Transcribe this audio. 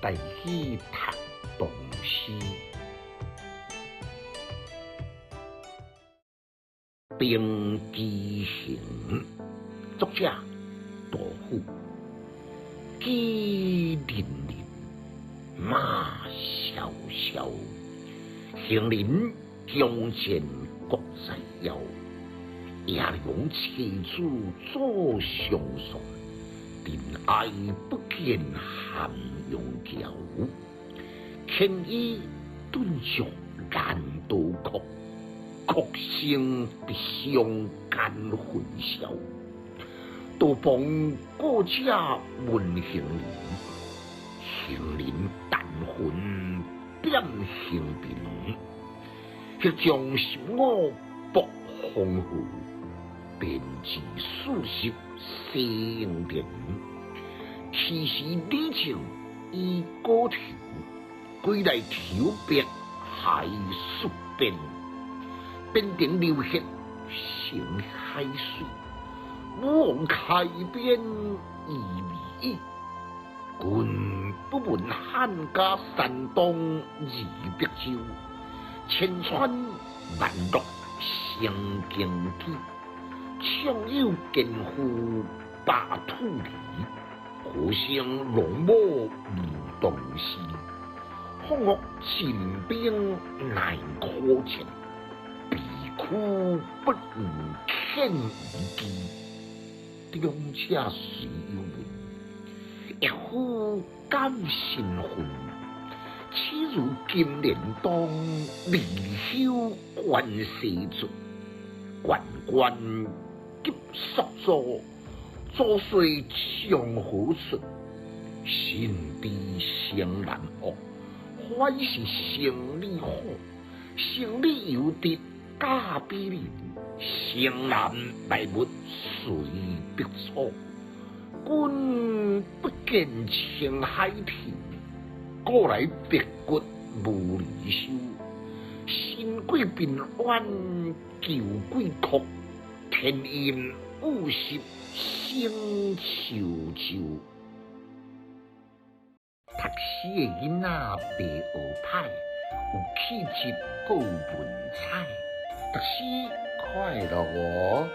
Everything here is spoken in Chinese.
带去读唐诗。兵机行，作者杜甫。鸡霖霖，马萧萧，行人将见各在腰。夜郎妻子早上床，人哀不见寒阳桥。牵衣顿足难渡曲，曲声别伤肝魂销。道旁过者问行人，行人但魂变行平。迄将心我搏风雨，便知数十生灵。其时李靖已高头，归来投别还宿边。边庭流血成海水，武王开边已未已。君不闻汉家山东二百州，千川万落成荆棘。尚有奸夫把土离，何生龙母无东西。风恶进兵难可前，悲苦不能遣于机。中者虽有问，亦夫甘心魂。岂如金莲当离休关西卒，关关急速作，左水向何出？心地生难恶，反是生理好。生理有敌假比邻，生男败物随必错。君不见青海天，古来别骨无离休。新贵平安旧贵曲，天阴雾湿生秋秋。读诗的囡仔袂学歹，有气质，还有文采。读诗快乐哦！